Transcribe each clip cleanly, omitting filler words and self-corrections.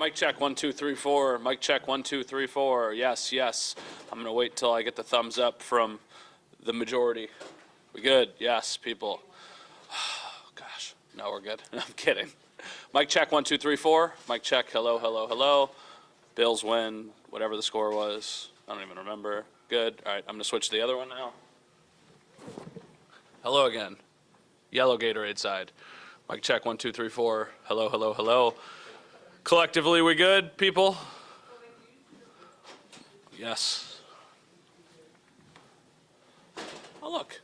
Mic check, 1, 2, 3, 4. Mic check, 1, 2, 3, 4. Yes, yes. I'm going to wait till I get the thumbs up from the majority. We good? Yes, people. Gosh, no, we're good. I'm kidding. Mic check, 1, 2, 3, 4. Mic check, hello, hello, hello. Bills win, whatever the score was. I don't even remember. Good. All right, I'm going to switch to the other one now. Hello again. Yellow Gatorade side. Mic check, 1, 2, 3, 4. Hello, hello, hello. Collectively, we good, people? Yes. Oh, look.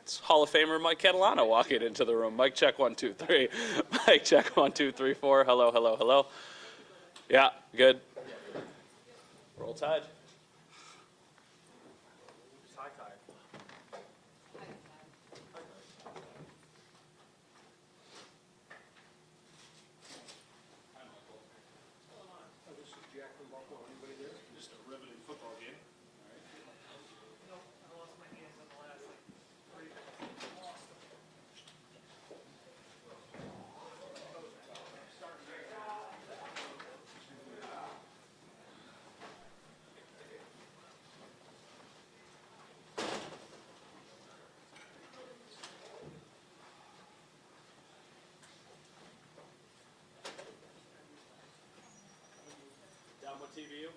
It's Hall of Famer Mike Catalano walking into the room. Mic check, 1, 2, 3. Mic check, 1, 2, 3, 4. Hello, hello, hello. Yeah, good. Roll Tide. Just a riveting football game. Down what TVU?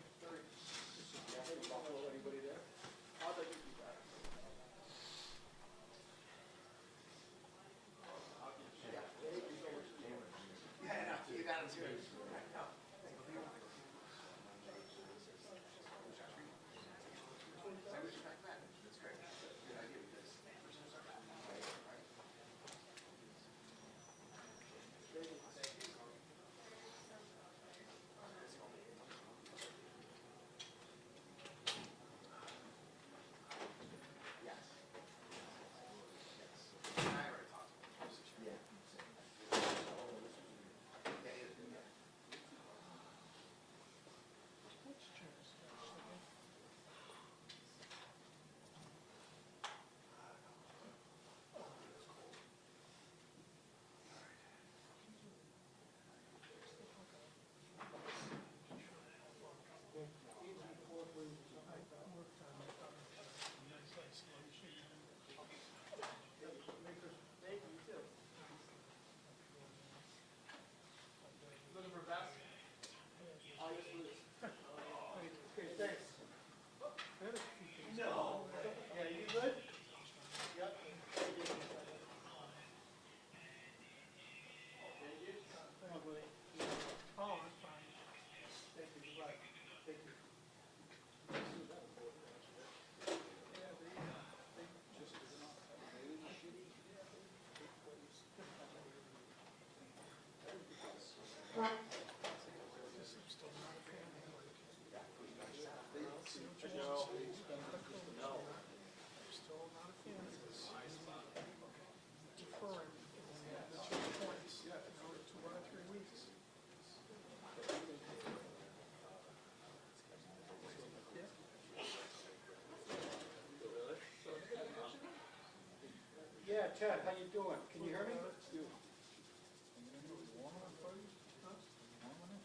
Yeah, Ted, how you doing? Can you hear me?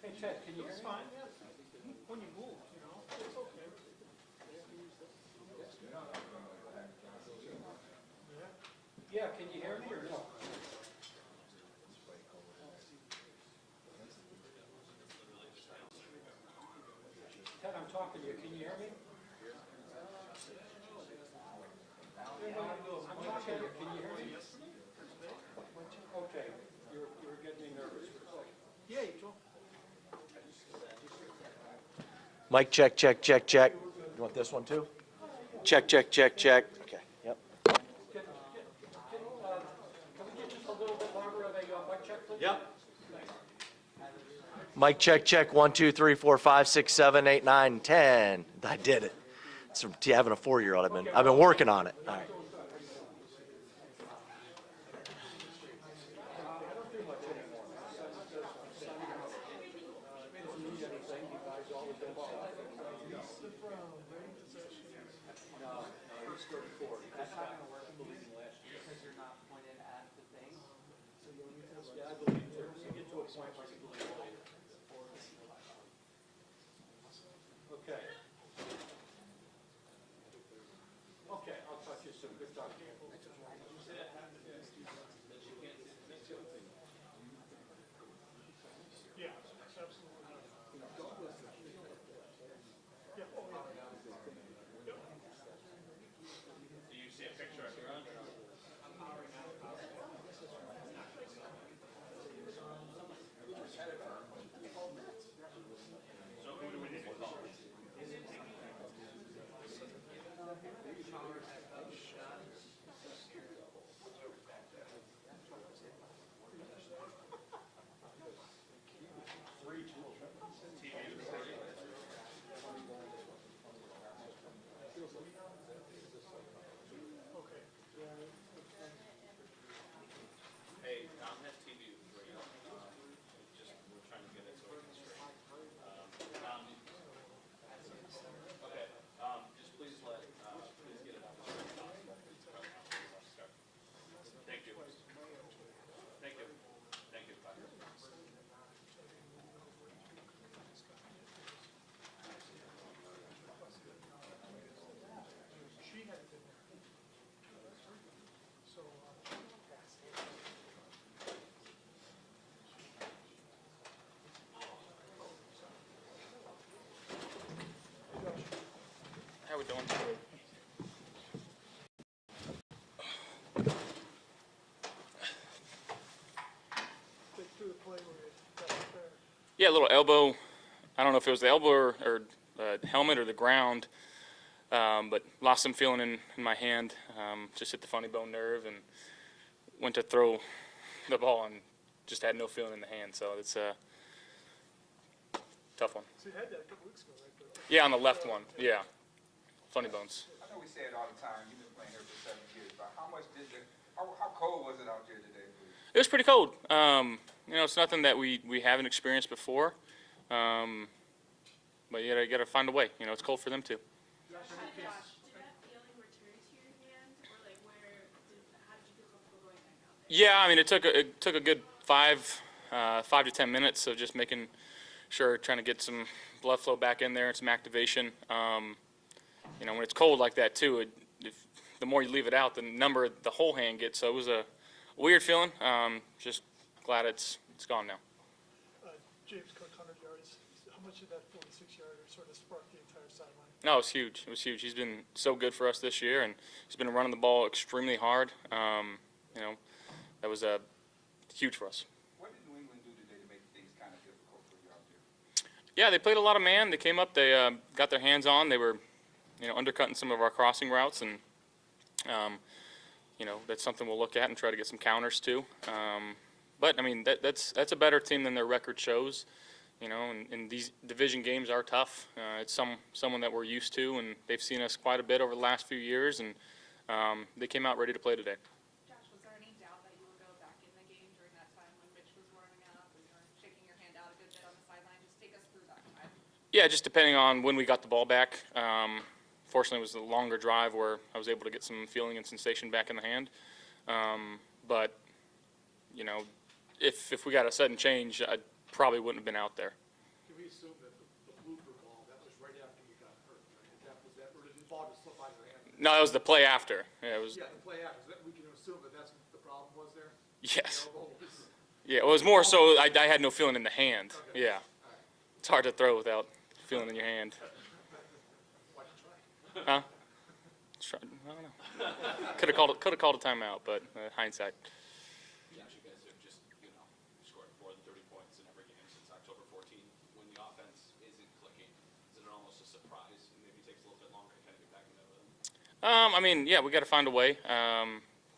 Hey, Ted, can you hear me? Fine, yeah. When you move, you know, it's okay. Yeah, can you hear me or no? Ted, I'm talking to you. Can you hear me? I'm talking to you. Can you hear me? Okay, you were getting me nervous for a second. Yeah, you told. Mic check, check, check, check. You want this one too? Check, check, check, check. Okay, yep. Can we get just a little bit longer of a mic check, please? Yep. Mic check, check. 1, 2, 3, 4, 5, 6, 7, 8, 9, 10. I did it. It's from having a 4-year-old. I've been working on it. All right. Yeah, absolutely. Yeah, oh, yeah. Do you see a picture of your own? So who do we need to call? Okay. Hey, Tom has TV for you. Just we're trying to get it so we can straight. Tom, okay. Just please please get it up. Start. Thank you. Thank you. Thank you. Bye. She had been there. So, How we doing? they threw the play where you got it there. Yeah, a little elbow. I don't know if it was the elbow or helmet or the ground, but lost some feeling in my hand. Just hit the funny bone nerve and went to throw the ball and just had no feeling in the hand. So it's a tough one. So you had that a couple weeks ago, right? Yeah, on the left one. Yeah, funny bones. I know we say it all the time, you've been playing here for 7 years, but how cold was it out there today? It was pretty cold. You know, it's nothing that we haven't experienced before. But you gotta find a way. You know, it's cold for them too. Did that feeling return to your hand, or like how did you feel comfortable going back out there? Yeah, I mean, it took a good 5 to 10 minutes of just making sure, trying to get some blood flow back in there and some activation. You know, when it's cold like that too, the more you leave it out, the whole hand gets. So it was a weird feeling. Just glad it's gone now. James cooked 100 yards. How much did that 46-yarder sort of spark the entire sideline? No, it was huge. It was huge. He's been so good for us this year, and he's been running the ball extremely hard. You know, that was huge for us. What did New England do today to make things kind of difficult for you out there? Yeah, they played a lot of man. They came up. They got their hands on. They were, you know, undercutting some of our crossing routes, and you know, that's something we'll look at and try to get some counters to. But I mean, that's a better team than their record shows. You know, and these division games are tough. It's someone that we're used to, and they've seen us quite a bit over the last few years, and they came out ready to play today. Josh, was there any doubt that you would go back in the game during that time when Mitch was warming up and you were shaking your hand out a good bit on the sideline? Just take us through that time. Yeah, just depending on when we got the ball back. Fortunately, it was a longer drive where I was able to get some feeling and sensation back in the hand. But you know, if we got a sudden change, I probably wouldn't have been out there. Can we assume that the blooper ball, that was right after you got hurt, right? Or did the ball just slip out of your hand? No, it was the play after. Yeah, it was. Yeah, the play after, so that we can assume that that's what the problem was there? Yes. The elbow was- Yeah, it was more so I had no feeling in the hand. Okay. Yeah, it's hard to throw without feeling in your hand. Why'd you try? Huh? I don't know. Could have called a timeout, but hindsight. Josh, you guys have just, scored more than 30 points in every game since October 14. When the offense isn't clicking, is it almost a surprise? And maybe it takes a little bit longer to kind of get back in that rhythm? I mean, yeah, we got to find a way.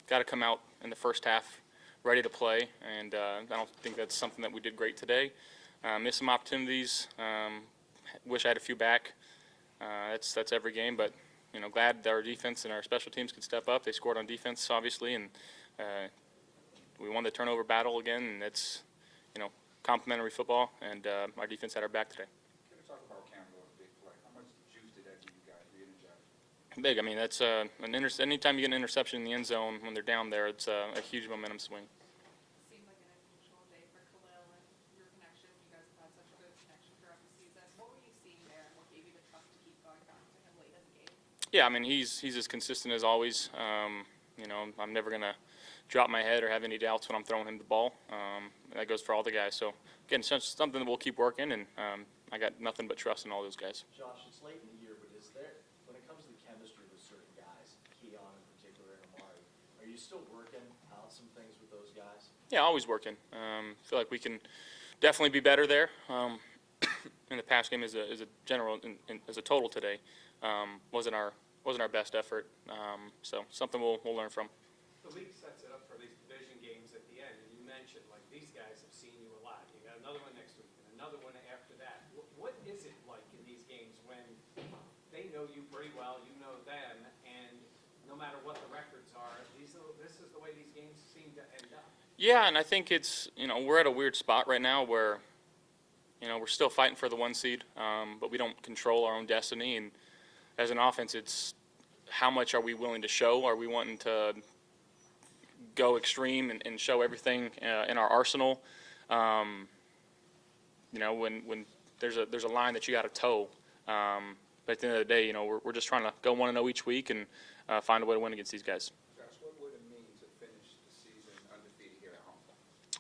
Got to come out in the first half ready to play, and I don't think that's something that we did great today. Missed some opportunities. Wish I had a few back. That's every game, but you know, glad that our defense and our special teams could step up. They scored on defense, obviously, and we won the turnover battle again. And it's, you know, complimentary football, and our defense had our back today. Can we talk about Campbell on a big play? How much juice did that give you guys, re-energize? Big. I mean, that's anytime you get an interception in the end zone when they're down there, it's a huge momentum swing. Seemed like an unusual day for Khalil and your connection. You guys have had such a good connection throughout the season. What were you seeing there, and what gave you the trust to keep going back to him late in the game? Yeah, I mean, he's as consistent as always. I'm never going to drop my head or have any doubts when I'm throwing him the ball. That goes for all the guys. So, again, it's just something that we'll keep working, and I got nothing but trust in all those guys. Josh, it's late in the year, but is there, when it comes to the chemistry with certain guys, Keon in particular and Amari, are you still working out some things with those guys? Yeah, always working. Feel like we can definitely be better there. In the pass game as a general, as a total today, wasn't our best effort. So something we'll learn from. The league sets it up for these division games at the end, and you mentioned, like, these guys have seen you a lot. You got another one next week and another one after that. What is it like in these games when they know you pretty well, you know them, and no matter what the records are, this is the way these games seem to end up? Yeah, and I think it's, we're at a weird spot right now where, we're still fighting for the 1 seed, but we don't control our own destiny. And as an offense, it's how much are we willing to show? Are we wanting to go extreme and show everything in our arsenal? When there's a line that you got to toe. But at the end of the day, we're just trying to go 1-0 each week and find a way to win against these guys. Josh, what would it mean to finish the season undefeated here at home?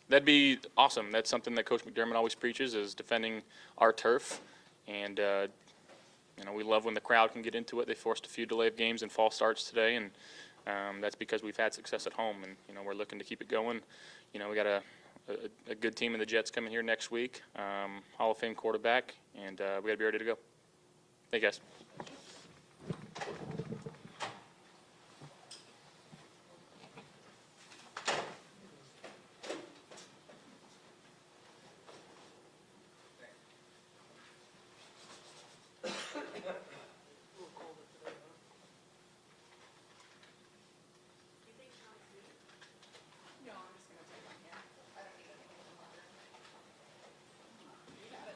That'd be awesome. That's something that Coach McDermott always preaches, is defending our turf. And, we love when the crowd can get into it. They forced a few delay of games and false starts today, and that's because we've had success at home. And, we're looking to keep it going. We got a good team in the Jets coming here next week, Hall of Fame quarterback, and we got to be ready to go. Thank you, guys. No, I'm just gonna take my hand. I don't need anything longer. You got it.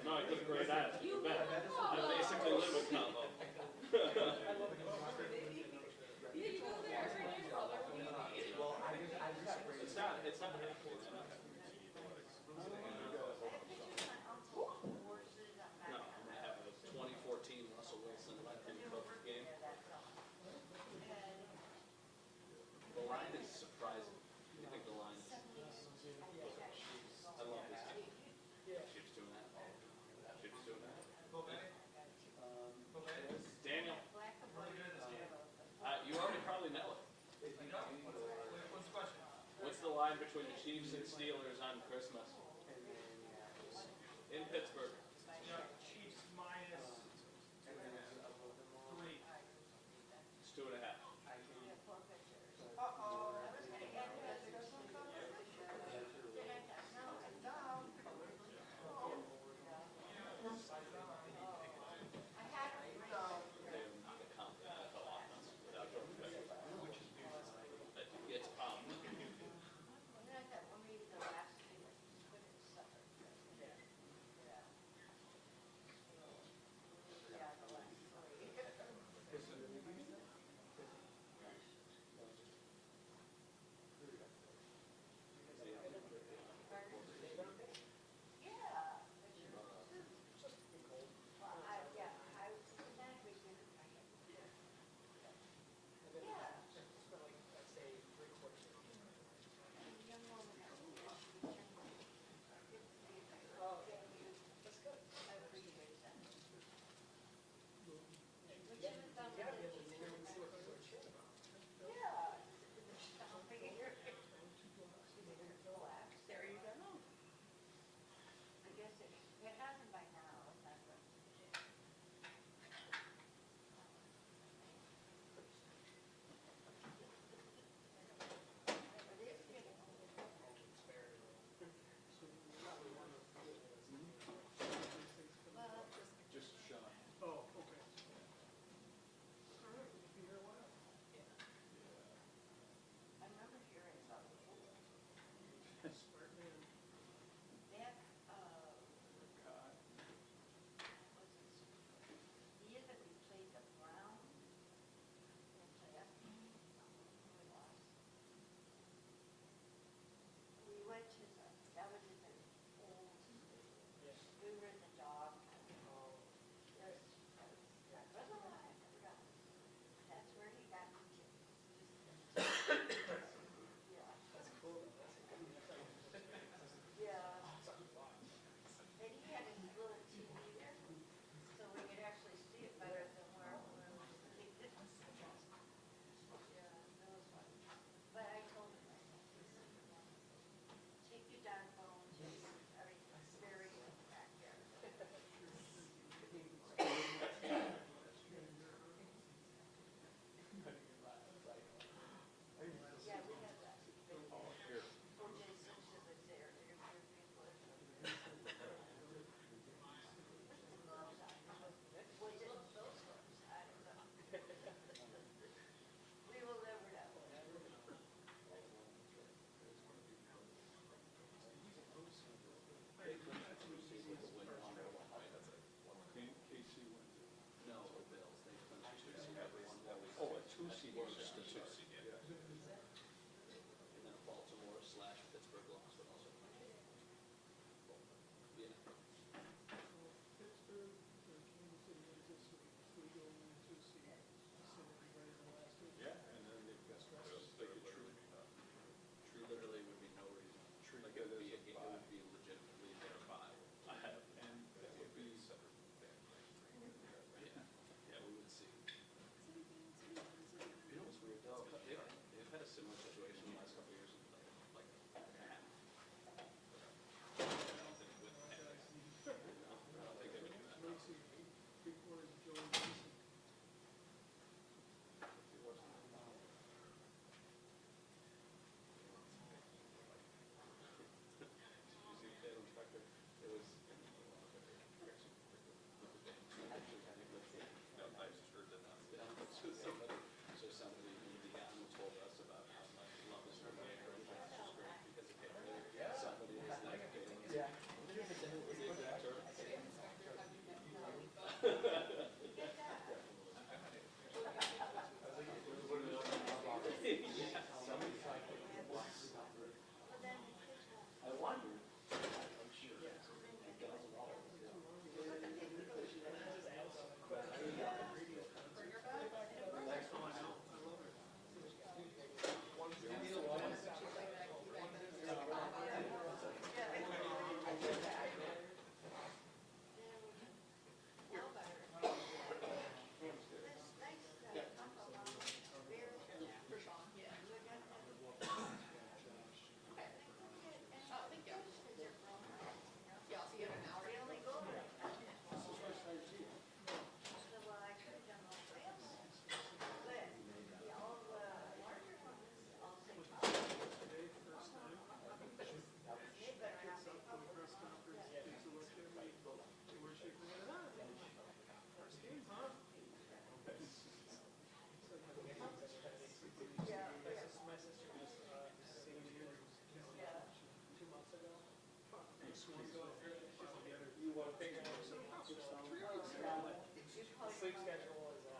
No, I couldn't grade that. You bet. I basically live with combo. It's not. No, I'm gonna have a 2014 Russell Wilson game. The line is surprising. I think the line is. I love this game. Chiefs doing that. Chiefs doing that. Daniel. You already probably know it. What's the question? What's the line between the Chiefs and Steelers on Christmas? In Pittsburgh. Chiefs minus 3. It's 2.5. They have not a competent NFL offense without Jordan Pickens. It's sleep schedule is,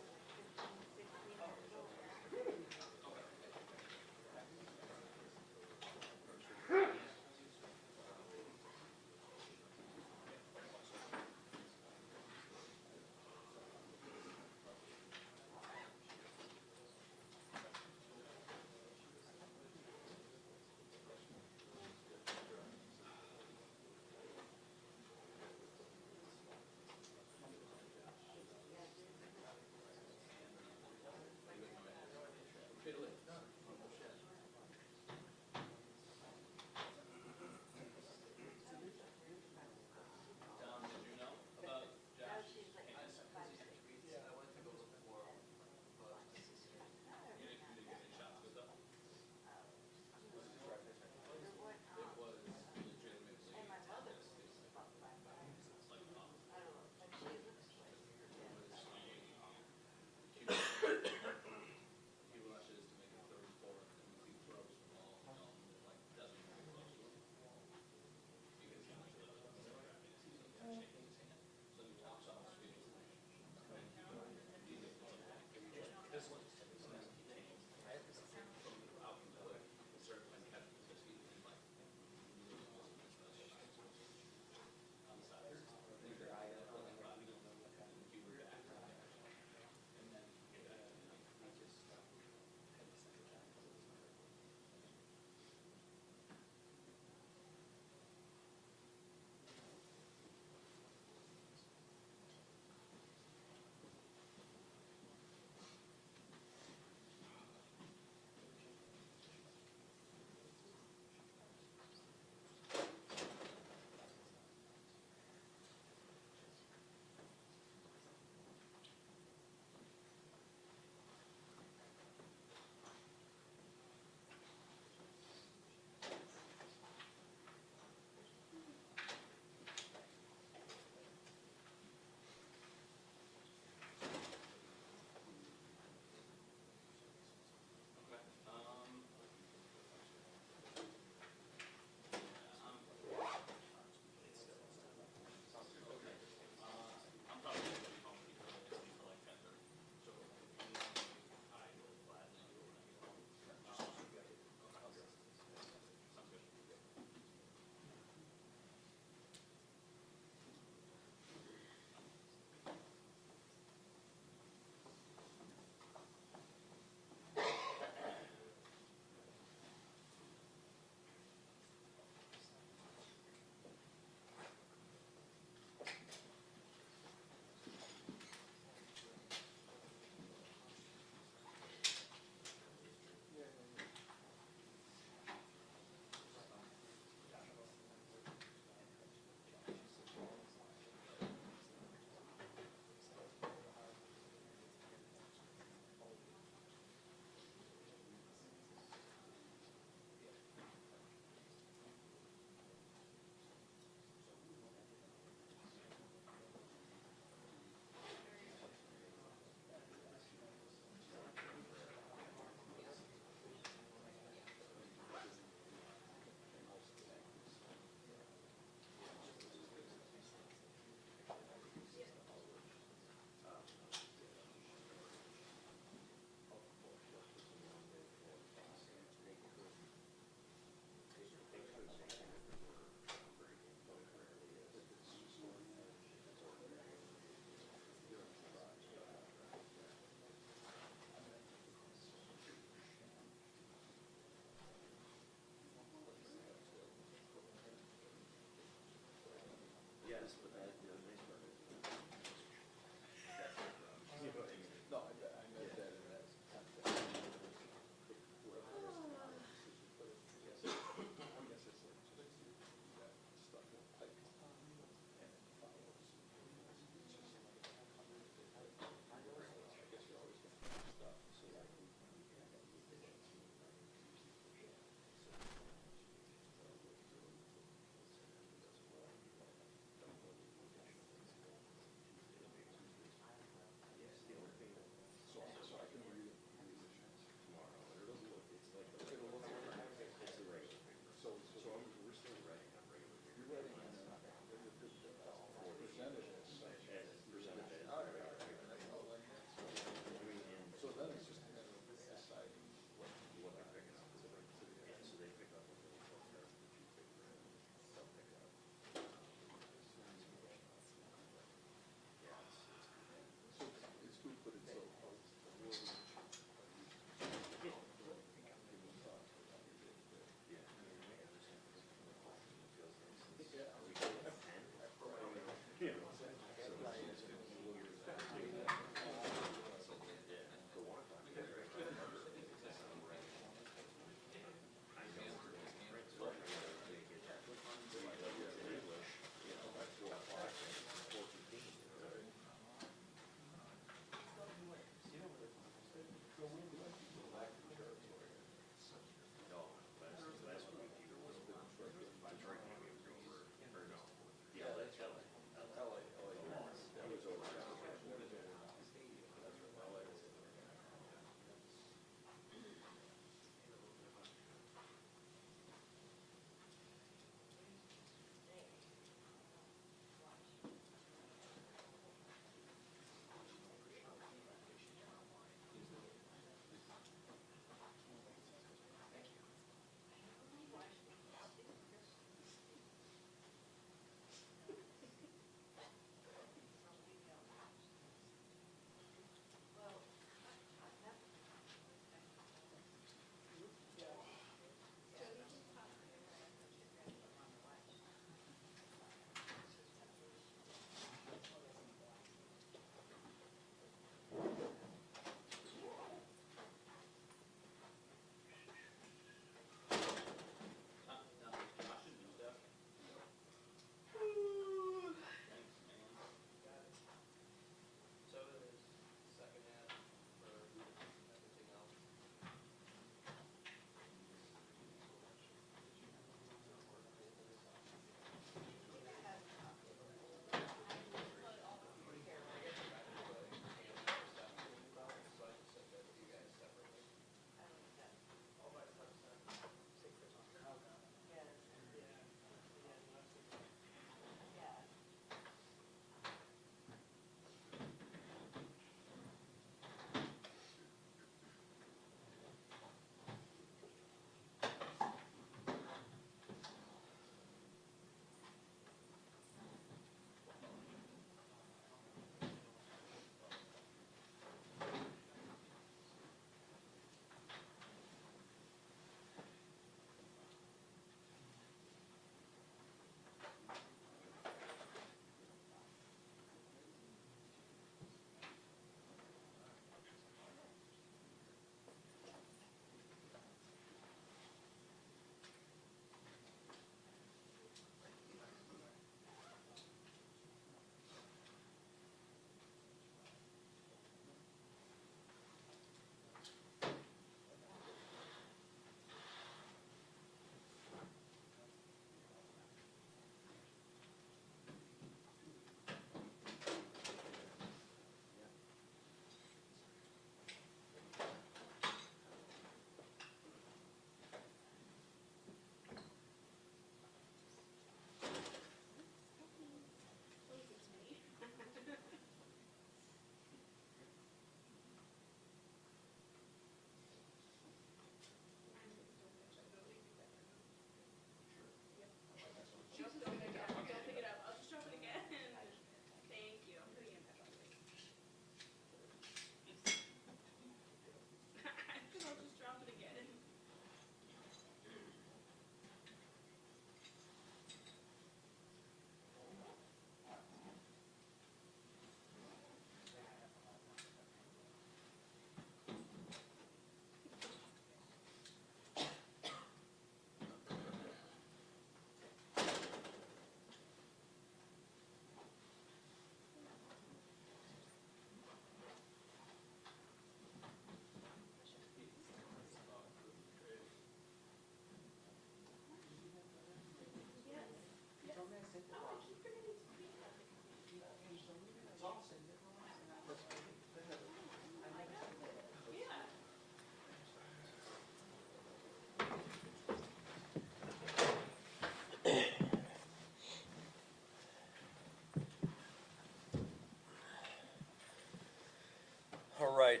All right,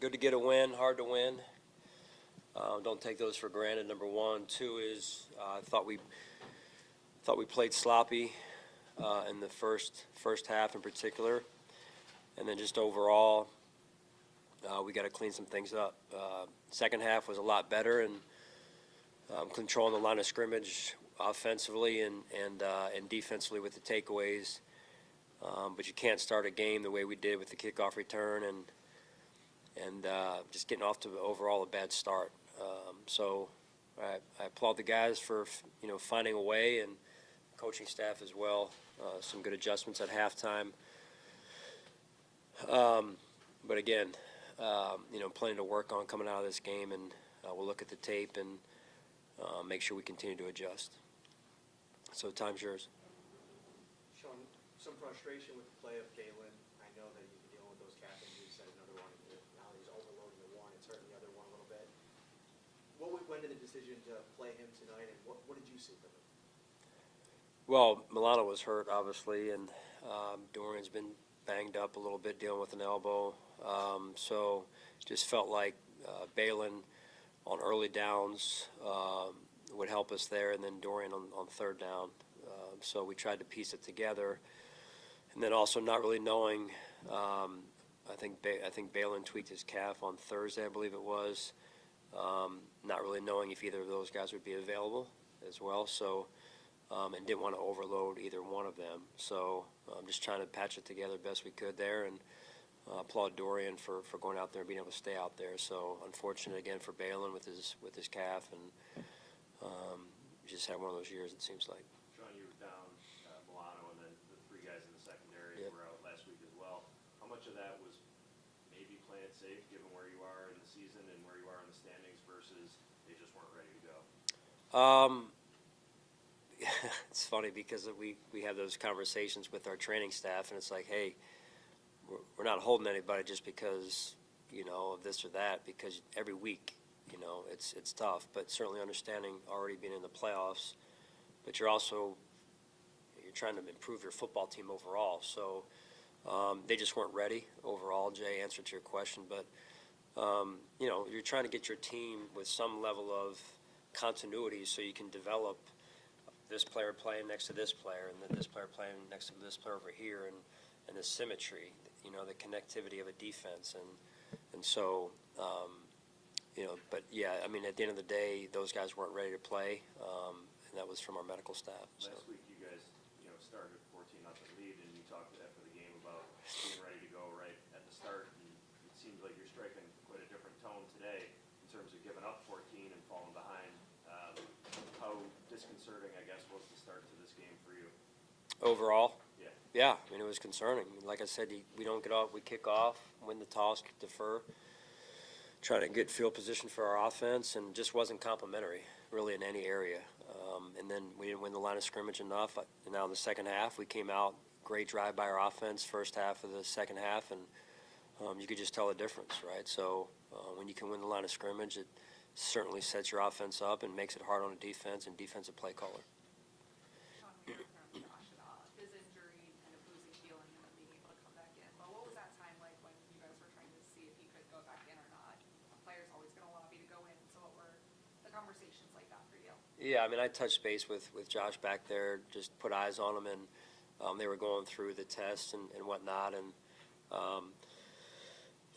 good to get a win, hard to win. Don't take those for granted, number one. Two is, I thought we played sloppy in the first half in particular. And then just overall, we got to clean some things up. Second half was a lot better, and controlling the line of scrimmage offensively and defensively with the takeaways. But you can't start a game the way we did with the kickoff return and just getting off to overall a bad start. So I applaud the guys for finding a way, and coaching staff as well. Some good adjustments at halftime. But again, plenty to work on coming out of this game, and we'll look at the tape and make sure we continue to adjust. So time's yours. Sean, some frustration with the play of Galen. I know that you've been dealing with those calf injuries. Said another one. Now he's overloading the one. It's hurting the other one a little bit. What went into the decision to play him tonight, and what did you see from him? Well, Milano was hurt, obviously, and Dorian's been banged up a little bit, dealing with an elbow. So just felt like Balin on early downs would help us there, and then Dorian on third down. So we tried to piece it together. And then also not really knowing, I think Balin tweaked his calf on Thursday, I believe it was. Not really knowing if either of those guys would be available as well. So, and didn't want to overload either one of them. So just trying to patch it together best we could there, and applaud Dorian for going out there and being able to stay out there. So unfortunate again for Balin with his calf, and just had one of those years, it seems like. Sean, you were down Milano, and then the three guys in the secondary Yep. were out last week as well. How much of that was maybe playing it safe, given where you are in the season and where you are in the standings, versus they just weren't ready to go? It's funny because we have those conversations with our training staff, and it's like, hey, we're not holding anybody just because of this or that, because every week it's tough. But certainly understanding already being in the playoffs, but you're trying to improve your football team overall. So they just weren't ready overall. Jay, answer to your question, but you're trying to get your team with some level of continuity so you can develop this player playing next to this player, and then this player playing next to this player over here, and the symmetry, the connectivity of a defense, and so but yeah, I mean, at the end of the day, those guys weren't ready to play, and that was from our medical staff. So. Last week, you guys, started a 14-0 lead, and you talked after the game about being ready to go right at the start. And it seems like you're striking quite a different tone today in terms of giving up 14 and falling behind. How disconcerting, I guess, was the start to this game for you? Overall? Yeah. Yeah, I mean, it was concerning. Like I said, we don't get off, we kick off, win the toss, defer, trying to get field position for our offense, and just wasn't complimentary, really, in any area. And then we didn't win the line of scrimmage enough. And now in the second half, we came out, great drive by our offense, first half of the second half, and you could just tell the difference, right? So when you can win the line of scrimmage, it certainly sets your offense up and makes it hard on the defense and defensive play caller. Sean, we were kind of Josh about his injury, kind of losing feeling and then being able to come back in. But what was that time like when you guys were trying to see if he could go back in or not? A player's always going to lobby to go in. So what were the conversations like that for you? Yeah, I mean, I touched base with Josh back there, just put eyes on him, and they were going through the tests and whatnot, and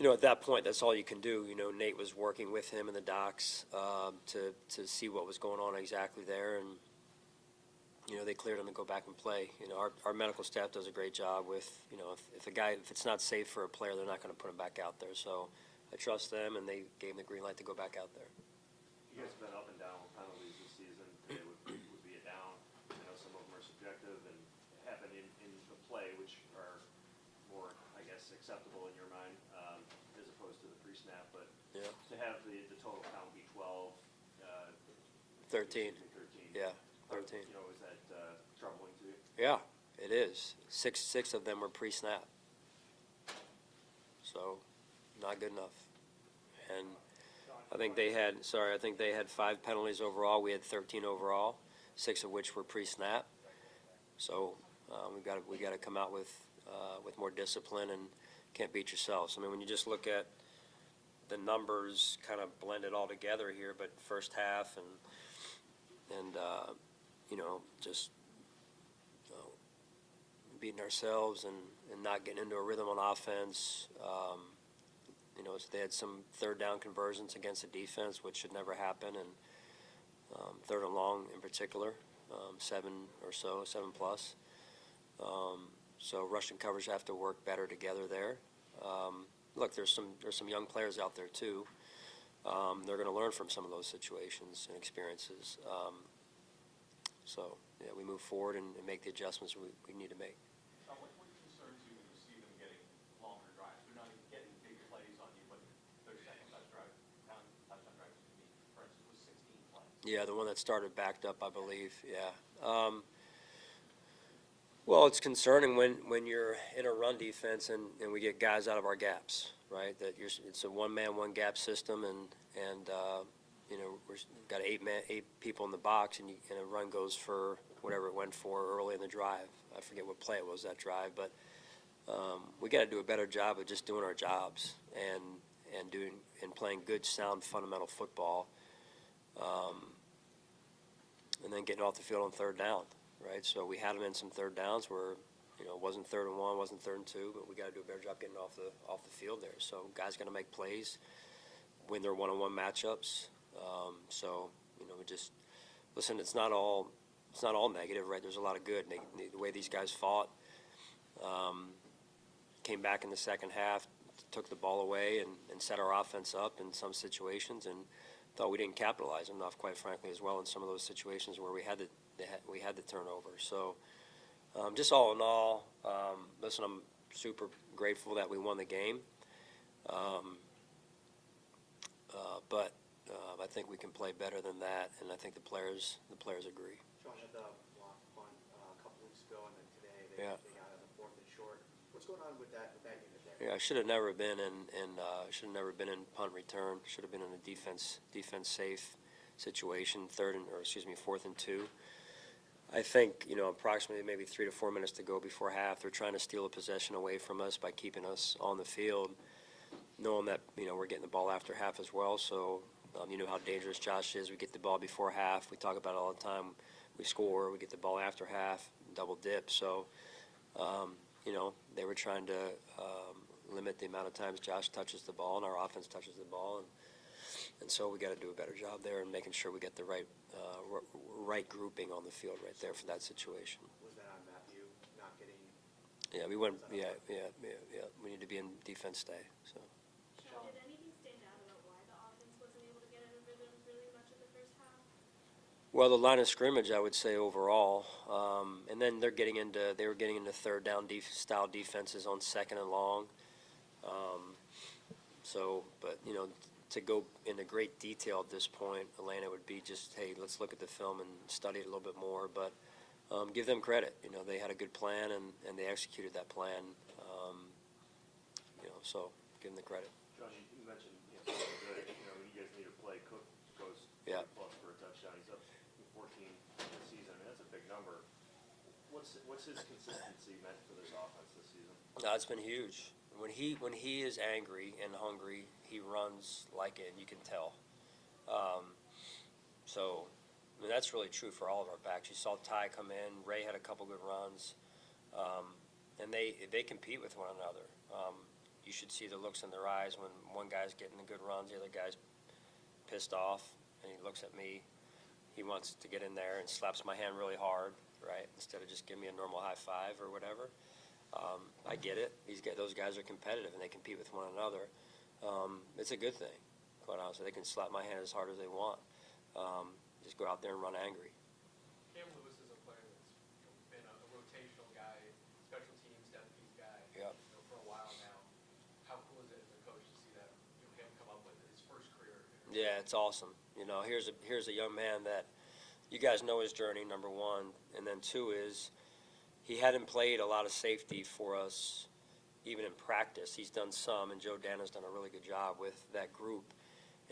at that point, that's all you can do. Nate was working with him in the docs to see what was going on exactly there, and they cleared him to go back and play. Our medical staff does a great job with if it's not safe for a player, they're not going to put him back out there. So I trust them, and they gave him the green light to go back out there. You guys have been up and down with penalties this season. Today would be a down. I know some of them are subjective and happen in the play, which are more, I guess, acceptable in your mind, as opposed to the pre-snap. But Yeah. to have the total count be 12, 13. 13. Yeah, 13. Is that troubling to you? Yeah, It is. Six of them were pre-snap. So, not good enough. And I think they had 5 penalties overall. We had 13 overall, 6 of which were pre-snap. So, we got to come out with more discipline and can't beat yourselves. I mean, when you just look at the numbers kind of blended all together here, but first half and just beating ourselves and not getting into a rhythm on offense. So they had some third down conversions against the defense, which should never happen, and third and long in particular, 7 plus. So rushing coverage have to work better together there. Look, there's some young players out there too. They're going to learn from some of those situations and experiences. So yeah, we move forward and make the adjustments we need to make. What concerns you when you see them getting longer drives? They're not even getting big plays on you, but 30-second touchdown drives can be, for instance, was 16 plays. Yeah, the one that started backed up, I believe. Yeah. Well, it's concerning when you're in a run defense and we get guys out of our gaps, right? It's a one-man, one-gap system, and we've got 8 people in the box, and a run goes for whatever it went for early in the drive. I forget what play it was that drive, but we got to do a better job of just doing our jobs and playing good, sound, fundamental football, and then getting off the field on third down. Right, so we had them in some third downs where, it wasn't 3rd and 1, wasn't 3rd and 2, but we got to do a better job getting off the field there. So guys got to make plays, win their one-on-one matchups. We just listen. It's not all negative, right? There's a lot of good. The way these guys fought, came back in the second half, took the ball away, and set our offense up in some situations, and thought we didn't capitalize enough, quite frankly, as well in some of those situations where we had the turnover. So just all in all, listen, I'm super grateful that we won the game. But I think we can play better than that, and I think the players agree. Sean had the block punt a couple weeks ago, and then today they Yeah. got on the 4th and short. What's going on with that unit there? Yeah, I should have never been in punt return. Should have been in a defense safe situation, 4th and 2. I think, approximately maybe 3 to 4 minutes to go before half, they're trying to steal a possession away from us by keeping us on the field, knowing that, we're getting the ball after half as well. So, you know how dangerous Josh is. We get the ball before half. We talk about it all the time. We score. We get the ball after half, double dip. So, they were trying to limit the amount of times Josh touches the ball and our offense touches the ball. And so we got to do a better job there and making sure we get the right grouping on the field right there for that situation. Was that on Matthew not getting? Yeah, we went. Yeah. We need to be in defense stay. So. Sean, did anything stand out about why the offense wasn't able to get in a rhythm really much in the first half? Well, the line of scrimmage, I would say overall, and then they were getting into third down style defenses on 2nd and long. But to go into great detail at this point, Elena, would be just, hey, let's look at the film and study it a little bit more. But give them credit. They had a good plan and they executed that plan. So give them the credit. John, you mentioned, something good, you guys need to play. Cook goes Yeah. plus for a touchdown. He's up 14 this season. I mean, that's a big number. What's his consistency meant for this offense this season? No, it's been huge. When he is angry and hungry, he runs like it. You can tell. That's really true for all of our backs. You saw Ty come in. Ray had a couple good runs, and they compete with one another. You should see the looks in their eyes when one guy's getting the good runs, the other guy's pissed off, and he looks at me. He wants to get in there and slaps my hand really hard, right? Instead of just giving me a normal high five or whatever. I get it. Those guys are competitive and they compete with one another. It's a good thing, quite honestly. They can slap my hand as hard as they want. Just go out there and run angry. Cam Lewis is a player that's been a rotational guy, special teams, depth piece guy. Yep. For a while now. How cool is it as a coach to see that him come up with his first career? Yeah, it's awesome. Here's a young man that you guys know his journey, number one, and then two is he hadn't played a lot of safety for us, even in practice. He's done some, and Joe Dana's done a really good job with that group.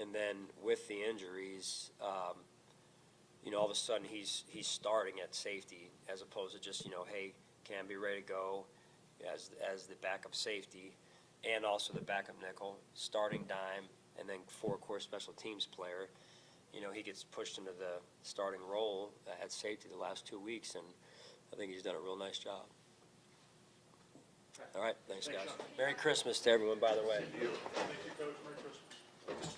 And then with the injuries, all of a sudden he's starting at safety as opposed to just, hey, Cam, be ready to go as the backup safety and also the backup nickel, starting dime, and then four-core special teams player. He gets pushed into the starting role at safety the last 2 weeks, and I think he's done a real nice job. All right, thanks, guys. Merry Christmas to everyone, by the way. Thank you, Coach. Merry Christmas.